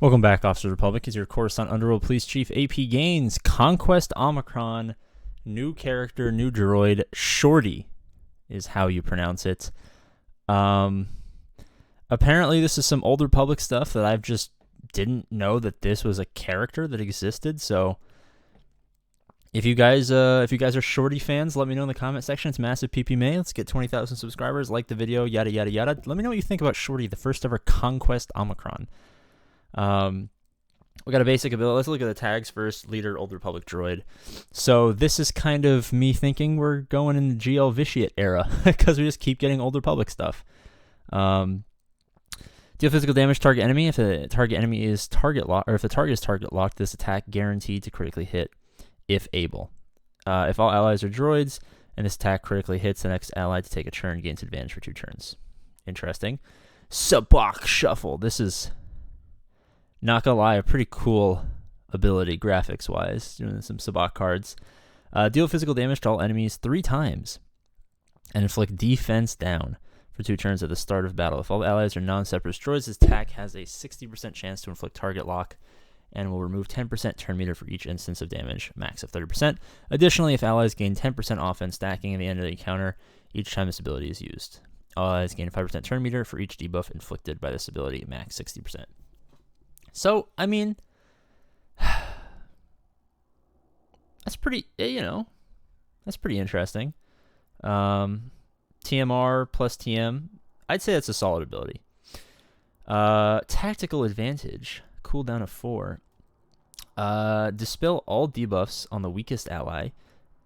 Welcome back, Officer Republic. Is your Coruscant Underworld Police Chief APGAINS, Conquest Omicron, new character, new droid, Shorty is how you pronounce it. Apparently this is some Old Republic stuff that I've just didn't know that this was a character that existed. So if you guys are Shorty fans, let me know in the comment section. It's massive PPMA. Let's get 20,000 subscribers. Like the video, yada yada yada. Let me know what you think about Shorty, the first ever Conquest Omicron. We got a basic ability. Let's look at the tags first. Leader, Old Republic droid. So this is kind of me thinking we're going in the GL Vitiate era because we just keep getting Old Republic stuff. Deal physical damage target enemy. If the target enemy is target locked, or if the target is target locked, this attack guaranteed to critically hit if able. If all allies are droids and this attack critically hits, the next ally to take a turn gains advantage for 2 turns. Interesting. Sabak Shuffle. This is, not gonna lie, a pretty cool ability graphics-wise. Doing some Sabak cards. Deal physical damage to all enemies 3 times and inflict defense down for 2 turns at the start of battle. If all allies are non-separatist droids, this attack has a 60% chance to inflict target lock and will remove 10% turn meter for each instance of damage, max of 30%. Additionally, if allies gain 10% offense stacking at the end of the encounter each time this ability is used. All allies gain 5% turn meter for each debuff inflicted by this ability, max 60%. So, I mean, that's pretty, that's pretty interesting. TMR plus TM, I'd say that's a solid ability. Tactical advantage, cooldown of 4. Dispel all debuffs on the weakest ally,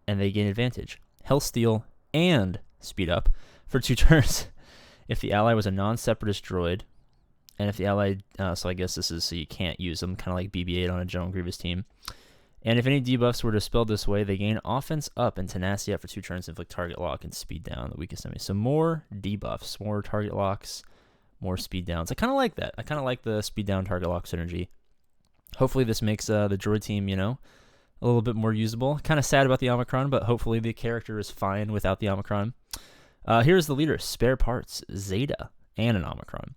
and they gain advantage. Health steal and speed up for 2 turns if the ally was a non-separatist droid. And if the ally, so I guess this is so you can't use them, kind of like BB-8 on a General Grievous team. And if any debuffs were dispelled this way, they gain offense up and tenacity up for 2 turns, inflict target lock and speed down on the weakest enemy. So more debuffs, more target locks, more speed downs. I kind of like that. I kind of like the speed down target lock synergy. Hopefully this makes the droid team, a little bit more usable. Kind of sad about the Omicron, but hopefully the character is fine without the Omicron. Here's the leader, spare parts, Zeta, and an Omicron.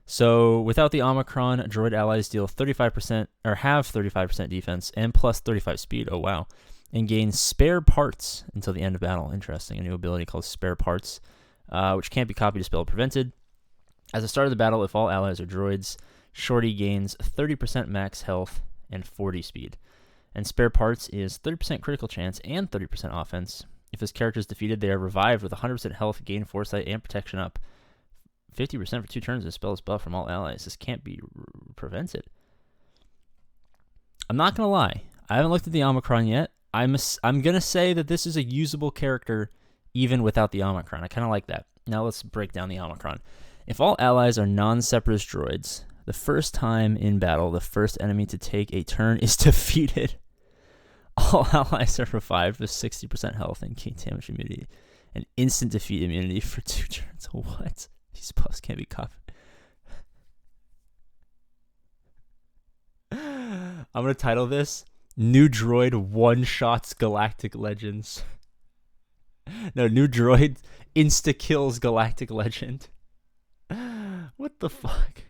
So without the Omicron, droid allies deal 35% or have 35% defense and plus 35 speed. Oh wow. And gain spare parts until the end of battle. Interesting. A new ability called spare parts, which can't be copied, dispelled, or prevented. At the start of the battle, if all allies are droids, Shorty gains 30% max health and 40 speed. And spare parts is 30% critical chance and 30% offense. If this character is defeated, they are revived with 100% health, gain foresight, and protection up. 50% for 2 turns and spell this buff from all allies. This can't be prevented. I'm not going to lie. I haven't looked at the Omicron yet. I'm going to say that this is a usable character even without the Omicron. I kind of like that. Now let's break down the Omicron. If all allies are non-separatist droids, the first time in battle, the first enemy to take a turn is defeated. All allies are revived with 60% health and gain damage immunity. And instant defeat immunity for 2 turns. What? These buffs can't be copied. I'm going to title this New Droid One-Shots Galactic Legends. No, New Droid Insta-Kills Galactic Legend. What the fuck?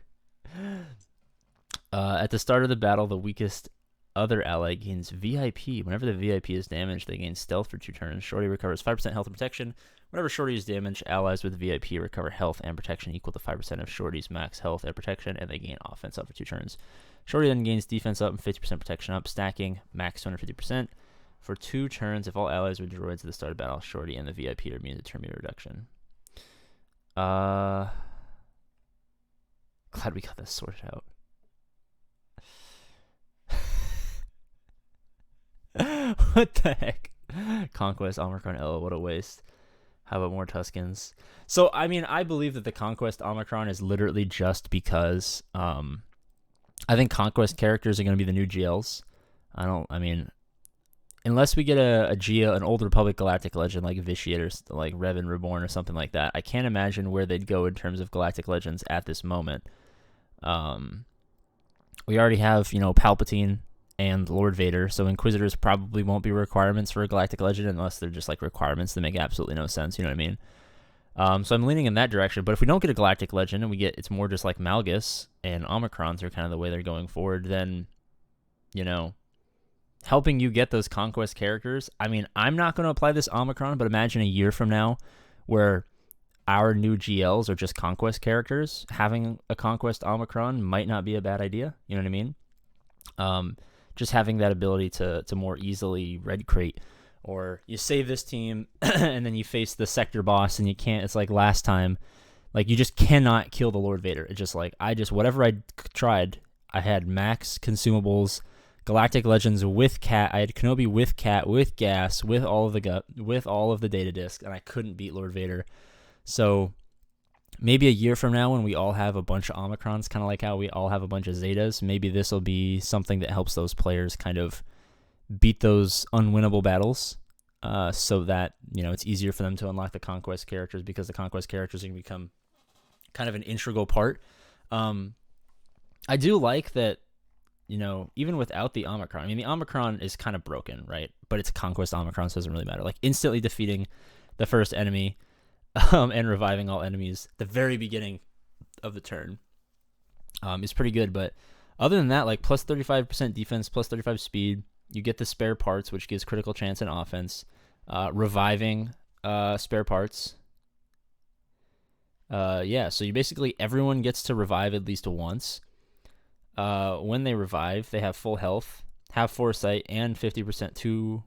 At the start of the battle, the weakest other ally gains VIP. Whenever the VIP is damaged, they gain stealth for 2 turns. Shorty recovers 5% health and protection. Whenever Shorty is damaged, allies with VIP recover health and protection equal to 5% of Shorty's max health and protection, and they gain offense up for 2 turns. Shorty then gains defense up and 50% protection up, stacking max 250% for 2 turns. If all allies are droids at the start of battle, Shorty and the VIP are immune to turn meter reduction. Glad we got this sorted out. What the heck? Conquest, Omicron, what a waste. How about more Tuskens? So, I mean, I believe that the Conquest Omicron is literally just because I think Conquest characters are going to be the new GLs. Unless we get an Old Republic Galactic Legend like Vitiate or like Revan Reborn or something like that, I can't imagine where they'd go in terms of Galactic Legends at this moment. We already have, Palpatine and Lord Vader, so Inquisitors probably won't be requirements for a Galactic Legend unless they're just like requirements that make absolutely no sense, you know what I mean? So I'm leaning in that direction. But if we don't get a Galactic Legend and we get, it's more just like Malgus and Omicrons are kind of the way they're going forward, then, you know, helping you get those Conquest characters. I mean, I'm not going to apply this Omicron, but imagine a year from now where our new GLs are just Conquest characters. Having a Conquest Omicron might not be a bad idea. You know what I mean? Just having that ability to more easily red crate, or you save this team and then you face the sector boss and you can't. It's like last time, like you just cannot kill the Lord Vader. It's just like whatever I tried, I had max consumables, Galactic Legends with Cat. I had Kenobi with Cat, with Gas, with all of the data disc, and I couldn't beat Lord Vader. So maybe a year from now when we all have a bunch of Omicrons, kind of like how we all have a bunch of Zetas, maybe this will be something that helps those players kind of beat those unwinnable battles, so that, you know, it's easier for them to unlock the Conquest characters, because the Conquest characters are going to become kind of an integral part. I do like that, you know, even without the Omicron, I mean, the Omicron is kind of broken, right? But it's Conquest Omicron, so it doesn't really matter. Like instantly defeating the first enemy, and reviving all enemies the very beginning of the turn, is pretty good. But other than that, like plus 35% defense, plus 35 speed, you get the spare parts, which gives critical chance in offense, reviving spare parts. Yeah, so you basically, everyone gets to revive at least once. When they revive, they have full health, have foresight, and 50%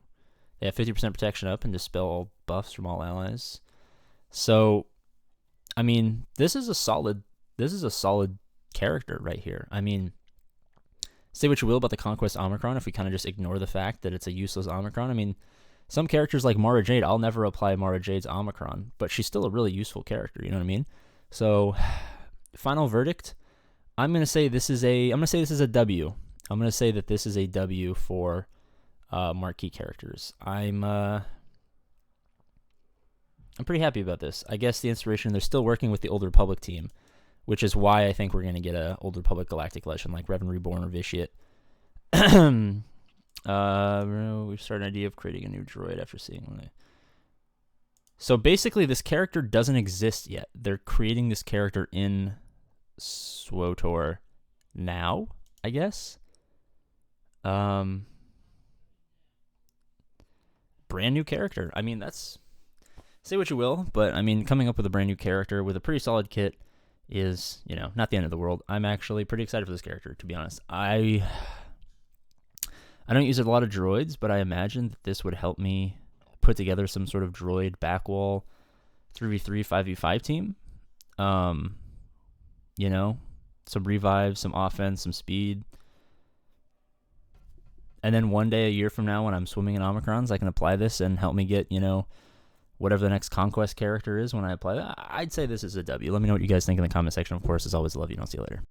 they have 50% protection up and dispel all buffs from all allies. So, I mean, this is a solid character right here. I mean, say what you will about the Conquest Omicron, if we kind of just ignore the fact that it's a useless Omicron. I mean, some characters like Mara Jade, I'll never apply Mara Jade's Omicron, but she's still a really useful character, you know what I mean? So, final verdict, I'm going to say this is a W. I'm going to say that this is a W for marquee characters. I'm pretty happy about this. I guess the inspiration, they're still working with the Old Republic team, which is why I think we're going to get a Old Republic Galactic Legend like Revan Reborn or Vitiate. We've started an idea of creating a new droid after seeing one. So basically, this character doesn't exist yet. They're creating this character in SWGOH now, I guess. Brand new character. I mean, that's... Say what you will, but I mean, coming up with a brand new character with a pretty solid kit is, you know, not the end of the world. I'm actually pretty excited for this character, to be honest. I don't use a lot of droids, but I imagine that this would help me put together some sort of droid backwall 3v3, 5v5 team. You know, some revive, some offense, some speed. And then one day, a year from now, when I'm swimming in Omicrons, I can apply this and help me get, you know, whatever the next Conquest character is when I apply that. I'd say this is a W. Let me know what you guys think in the comment section. Of course, as always, I love you, and I'll see you later.